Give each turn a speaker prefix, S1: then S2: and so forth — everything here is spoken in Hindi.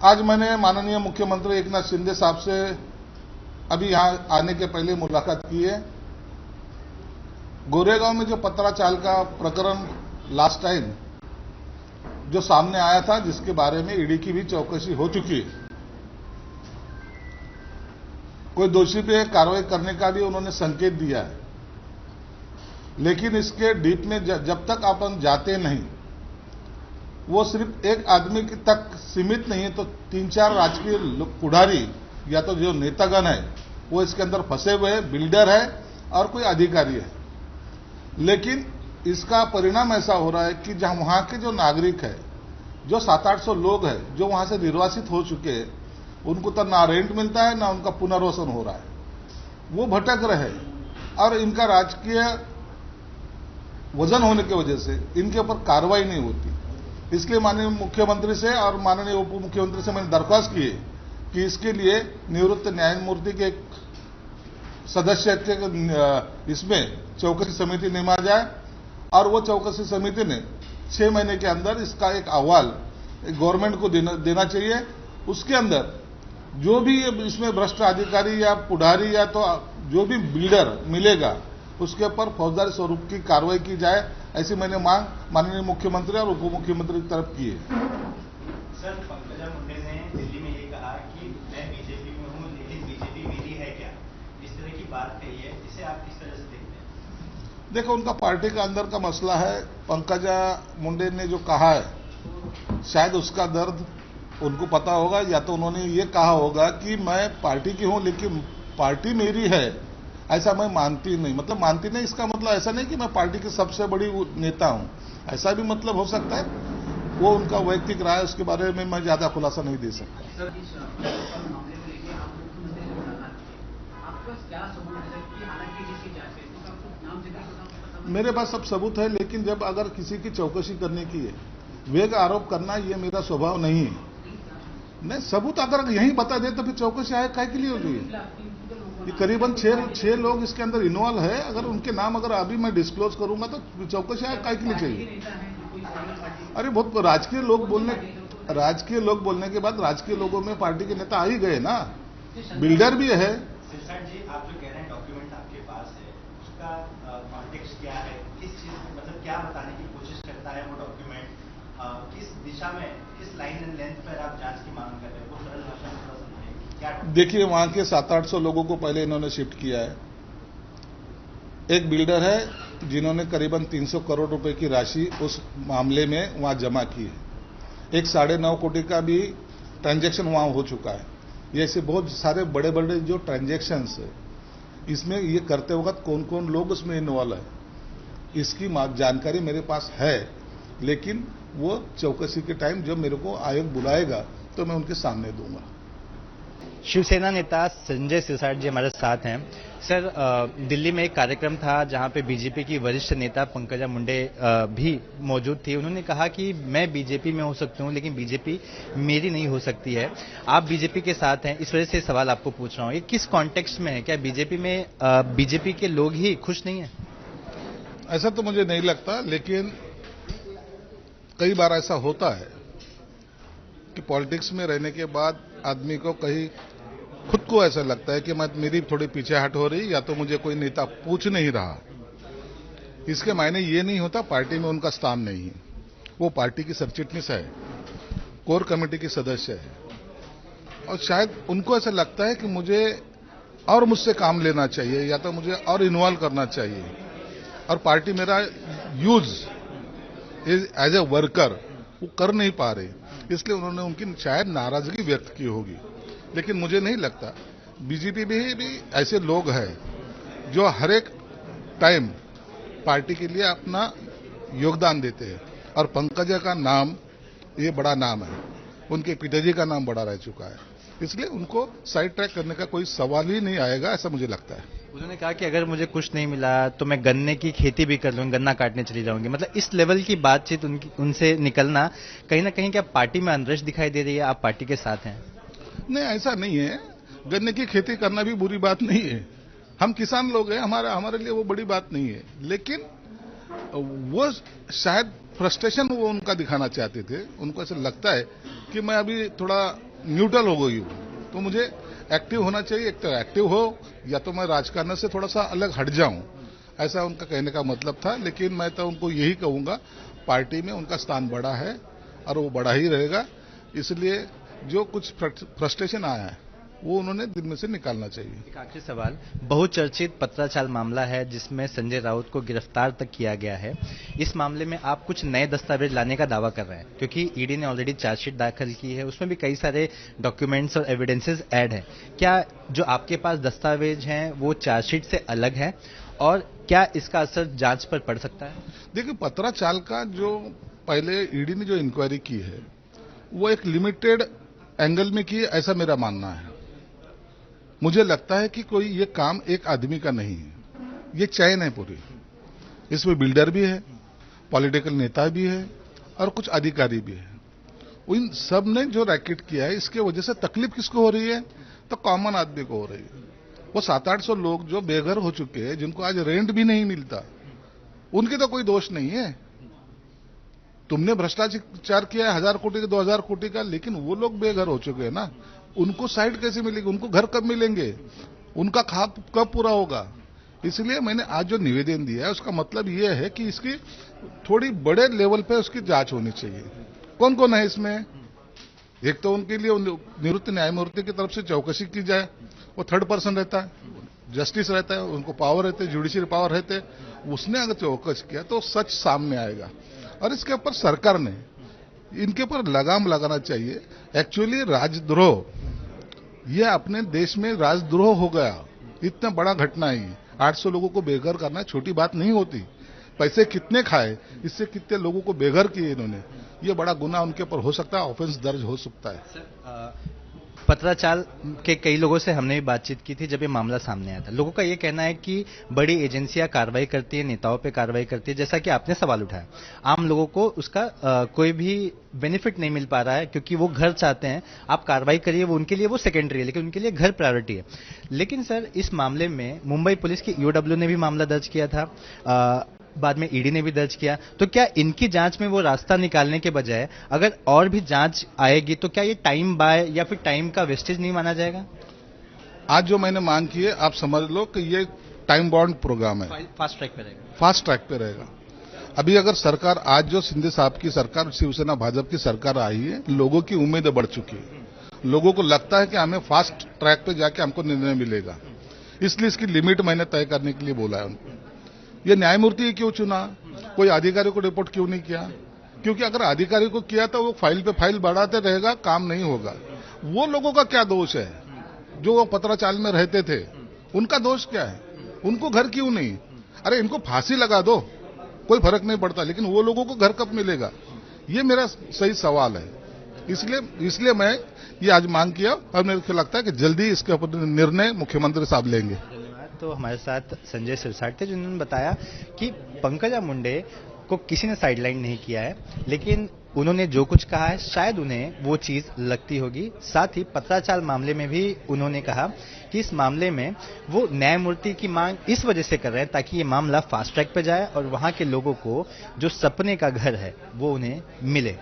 S1: आज मैंने माननीय मुख्यमंत्री एकनाथ शिंदे साहब से अभी यहां आने के पहले मुलाकात की है। गोरेगांव में जो पत्राचाल का प्रकरण लास्ट टाइम जो सामने आया था, जिसके बारे में ईडी की भी चौकसी हो चुकी है, कोई दोषी पे कार्रवाई करने का भी उन्होंने संकेत दिया है। लेकिन इसके डीप में जब तक अपन जाते नहीं, वो सिर्फ एक आदमी तक सीमित नहीं है, तो 3-4 राजकीय पुढ़ारी या तो जो नेतागण है वो इसके अंदर फंसे हुए हैं, बिल्डर है और कोई अधिकारी है। लेकिन इसका परिणाम ऐसा हो रहा है कि जहां वहां के जो नागरिक है, जो 700-800 लोग हैं जो वहां से निर्वासित हो चुके हैं, उनको तो ना रेंट मिलता है ना उनका पुनर्वसन हो रहा है, वो भटक रहे हैं और इनका राजकीय वजन होने की वजह से इनके ऊपर कार्रवाई नहीं होती। इसलिए माननीय मुख्यमंत्री से और माननीय उप मुख्यमंत्री से मैंने दरख्वास्त की है कि इसके लिए निवृत्त न्यायमूर्ति के एक सदस्य के इसमें चौकसी समिति निमा जाए और वो चौकसी समिति ने 6 महीने के अंदर इसका एक अहवाल गवर्नमेंट को देना चाहिए। उसके अंदर जो भी इसमें भ्रष्ट अधिकारी या पुढ़ारी या तो जो भी बिल्डर मिलेगा, उसके ऊपर फौजदारी स्वरूप की कार्रवाई की जाए, ऐसी मैंने मांग माननीय मुख्यमंत्री और उप मुख्यमंत्री की तरफ की है।
S2: सर, पंकजा मुंडे ने दिल्ली में ये कहा कि मैं बीजेपी में हूं, लेकिन बीजेपी मेरी है क्या, इस तरह की बात कही है। इसे आप किस तरह से देखते हैं?
S1: देखो, उनका पार्टी का अंदर का मसला है। पंकजा मुंडे ने जो कहा है, शायद उसका दर्द उनको पता होगा, या तो उन्होंने ये कहा होगा कि मैं पार्टी की हूं लेकिन पार्टी मेरी है, ऐसा मैं मानती नहीं। मतलब मानती नहीं, इसका मतलब ऐसा नहीं कि मैं पार्टी की सबसे बड़ी नेता हूं, ऐसा भी मतलब हो सकता है। वो उनका वैयक्तिक राय, उसके बारे में मैं ज्यादा खुलासा नहीं दे सकता। मेरे पास सब सबूत है, लेकिन जब अगर किसी की चौकसी करने की है, वेग आरोप करना ये मेरा स्वभाव नहीं है। नहीं, सबूत अगर यही बता दे तो फिर चौकसी आए काहे के लिए हो गई? ये करीबन 6 लोग इसके अंदर इन्वॉल्व है। अगर उनके नाम अगर अभी मैं डिस्क्लोज करूंगा तो चौकसी आए काहे के लिए चाहिए? अरे बहुत राजकीय लोग बोलने के बाद राजकीय लोगों में पार्टी के नेता आ ही गए ना, बिल्डर भी है।
S2: सिरसाट जी, आप जो कह रहे हैं डॉक्यूमेंट आपके पास है, उसका कॉन्टेक्स्ट क्या है, किस चीज मतलब क्या बताने की कोशिश करता है वो डॉक्यूमेंट, किस दिशा में, किस लाइन एंड लेंथ पर आप जांच की मांग कर रहे हैं, वो सरल भाषा में थोड़ा समझाइए क्या?
S1: देखिए, वहां के 700-800 लोगों को पहले इन्होंने शिफ्ट किया है। एक बिल्डर है जिन्होंने करीबन 300 करोड़ रुपए की राशि उस मामले में वहां जमा की है। एक 9.5 कोटी का भी ट्रांजैक्शन वहां हो चुका है। ये ऐसे बहुत सारे बड़े बड़े जो ट्रांजैक्शंस है, इसमें ये करते वक्त कौन कौन लोग उसमें इन्वॉल्व है, इसकी जानकारी मेरे पास है। लेकिन वो चौकसी के टाइम जब मेरे को आयोग बुलाएगा तो मैं उनके सामने दूंगा।
S3: शिवसेना नेता संजय सिरसाट जी हमारे साथ हैं। सर, दिल्ली में एक कार्यक्रम था जहां पे बीजेपी की वरिष्ठ नेता पंकजा मुंडे भी मौजूद थी। उन्होंने कहा कि मैं बीजेपी में हो सकती हूं लेकिन बीजेपी मेरी नहीं हो सकती है। आप बीजेपी के साथ हैं, इस वजह से सवाल आपको पूछ रहा हूं, ये किस कॉन्टेक्स्ट में है? क्या बीजेपी में बीजेपी के लोग ही खुश नहीं है?
S1: ऐसा तो मुझे नहीं लगता, लेकिन कई बार ऐसा होता है कि पॉलिटिक्स में रहने के बाद आदमी को कहीं खुद को ऐसा लगता है कि मेरी थोड़ी पीछे हट हो रही, या तो मुझे कोई नेता पूछ नहीं रहा। इसके मायने ये नहीं होता पार्टी में उनका स्थान नहीं है। वो पार्टी की सरचिटनीस है, कोर कमेटी की सदस्य है, और शायद उनको ऐसा लगता है कि मुझे और मुझसे काम लेना चाहिए, या तो मुझे और इन्वॉल्व करना चाहिए, और पार्टी मेरा यूज एज ए वर्कर वो कर नहीं पा रहे, इसलिए उन्होंने उनकी शायद नाराजगी व्यक्त की होगी। लेकिन मुझे नहीं लगता। बीजेपी में भी ऐसे लोग हैं जो हर एक टाइम पार्टी के लिए अपना योगदान देते हैं, और पंकजा का नाम ये बड़ा नाम है, उनके पिताजी का नाम बड़ा रह चुका है, इसलिए उनको साइड ट्रैक करने का कोई सवाल ही नहीं आएगा, ऐसा मुझे लगता है।
S3: उन्होंने कहा कि अगर मुझे कुछ नहीं मिला तो मैं गन्ने की खेती भी कर लूंगी, गन्ना काटने चली जाऊंगी। मतलब इस लेवल की बातचीत उनसे निकलना कहीं ना कहीं क्या पार्टी में अनरश दिखाई दे रही है? आप पार्टी के साथ हैं?
S1: नहीं, ऐसा नहीं है। गन्ने की खेती करना भी बुरी बात नहीं है। हम किसान लोग हैं, हमारे लिए वो बड़ी बात नहीं है। लेकिन वो शायद फ्रस्ट्रेशन वो उनका दिखाना चाहते थे। उनको ऐसा लगता है कि मैं अभी थोड़ा न्यूट्रल हो गई हूं। तो मुझे एक्टिव होना चाहिए, एक तो एक्टिव हो या तो मैं राजकारण से थोड़ा सा अलग हट जाऊं, ऐसा उनका कहने का मतलब था। लेकिन मैं तो उनको यही कहूंगा, पार्टी में उनका स्थान बड़ा है और वो बड़ा ही रहेगा। इसलिए जो कुछ फ्रस्ट्रेशन आया है वो उन्होंने दिल में से निकालना चाहिए।
S3: एक आखिरी सवाल, बहुचर्चित पत्राचाल मामला है जिसमें संजय राउत को गिरफ्तार तक किया गया है। इस मामले में आप कुछ नए दस्तावेज लाने का दावा कर रहे हैं, क्योंकि ईडी ने ऑलरेडी चार्जशीट दाखिल की है, उसमें भी कई सारे डॉक्यूमेंट्स और एविडेंसेस ऐड हैं। क्या जो आपके पास दस्तावेज हैं वो चार्जशीट से अलग है, और क्या इसका असर जांच पर पड़ सकता है?
S1: देखिए, पत्राचाल का जो पहले ईडी ने जो इंक्वायरी की है वो एक लिमिटेड एंगल में की है, ऐसा मेरा मानना है। मुझे लगता है कि कोई ये काम एक आदमी का नहीं है, ये चैन है पूरी। इसमें बिल्डर भी है, पॉलिटिकल नेता भी है और कुछ अधिकारी भी है। इन सब ने जो रैकेट किया है, इसके वजह से तकलीफ किसको हो रही है? तो कॉमन आदमी को हो रही है। वो 700-800 लोग जो बेघर हो चुके हैं, जिनको आज रेंट भी नहीं मिलता, उनकी तो कोई दोष नहीं है। तुमने भ्रष्टाचार किया है 1000 कोटी का, 2000 कोटी का, लेकिन वो लोग बेघर हो चुके हैं ना, उनको साइड कैसे मिलेगी? उनको घर कब मिलेंगे? उनका खाप कब पूरा होगा? इसलिए मैंने आज जो निवेदन दिया है उसका मतलब ये है कि इसकी थोड़ी बड़े लेवल पे उसकी जांच होनी चाहिए। कौन कौन है इसमें? एक तो उनके लिए निवृत्त न्यायमूर्ति की तरफ से चौकसी की जाए, वो थर्ड पर्सन रहता है, जस्टिस रहता है, उनको पावर रहते हैं, जुडिशियल पावर रहते हैं। उसने अगर चौकसी किया तो सच सामने आएगा। और इसके ऊपर सरकार ने इनके ऊपर लगाम लगाना चाहिए। एक्चुअली राजद्रोह, ये अपने देश में राजद्रोह हो गया, इतना बड़ा घटना है। 800 लोगों को बेघर करना छोटी बात नहीं होती। पैसे कितने खाए, इससे कितने लोगों को बेघर किए इन्होंने, ये बड़ा गुनाह उनके ऊपर हो सकता है, ऑफेंस दर्ज हो सकता है।
S3: पत्राचाल के कई लोगों से हमने भी बातचीत की थी जब ये मामला सामने आया था। लोगों का ये कहना है कि बड़ी एजेंसियां कार्रवाई करती है, नेताओं पे कार्रवाई करती है, जैसा कि आपने सवाल उठाया। आम लोगों को उसका कोई भी बेनिफिट नहीं मिल पा रहा है, क्योंकि वो घर चाहते हैं। आप कार्रवाई करिए, वो उनके लिए वो सेकेंडरी है, लेकिन उनके लिए घर प्रायोरिटी है। लेकिन सर, इस मामले में मुंबई पुलिस की ईओडब्ल्यू ने भी मामला दर्ज किया था, बाद में ईडी ने भी दर्ज किया। तो क्या इनकी जांच में वो रास्ता निकालने के बजाय अगर और भी जांच आएगी तो क्या ये टाइम बाय या फिर टाइम का वेस्टेज नहीं माना जाएगा?
S1: आज जो मैंने मांग की है, आप समझ लो कि ये टाइम बाउंड प्रोग्राम है,
S3: फास्ट ट्रैक पे रहेगा।
S1: फास्ट ट्रैक पे रहेगा। अभी अगर सरकार, आज जो शिंदे साहब की सरकार, शिवसेना भाजपा की सरकार आई है, लोगों की उम्मीदें बढ़ चुकी है। लोगों को लगता है कि हमें फास्ट ट्रैक पे जाके हमको निर्णय मिलेगा, इसलिए इसकी लिमिट मैंने तय करने के लिए बोला है उनको। ये न्यायमूर्ति क्यों चुना? कोई अधिकारी को रिपोर्ट क्यों नहीं किया? क्योंकि अगर अधिकारी को किया तो वो फाइल पे फाइल बढ़ाते रहेगा, काम नहीं होगा। वो लोगों का क्या दोष है जो वो पत्राचाल में रहते थे? उनका दोष क्या है? उनको घर क्यों नहीं? अरे इनको फांसी लगा दो, कोई फर्क नहीं पड़ता, लेकिन वो लोगों को घर कब मिलेगा? ये मेरा सही सवाल है। इसलिए मैं ये आज मांग किया और मेरे को लगता है कि जल्दी इसके ऊपर निर्णय मुख्यमंत्री साहब लेंगे।
S3: तो हमारे साथ संजय सिरसाट थे, जिन्होंने बताया कि पंकजा मुंडे को किसी ने साइडलाइन नहीं किया है, लेकिन उन्होंने जो कुछ कहा है शायद उन्हें वो चीज लगती होगी। साथ ही पत्राचाल मामले में भी उन्होंने कहा कि इस मामले में वो न्यायमूर्ति की मांग इस वजह से कर रहे हैं ताकि ये मामला फास्ट ट्रैक पे जाए और वहां के लोगों को जो सपने का घर है वो उन्हें मिले।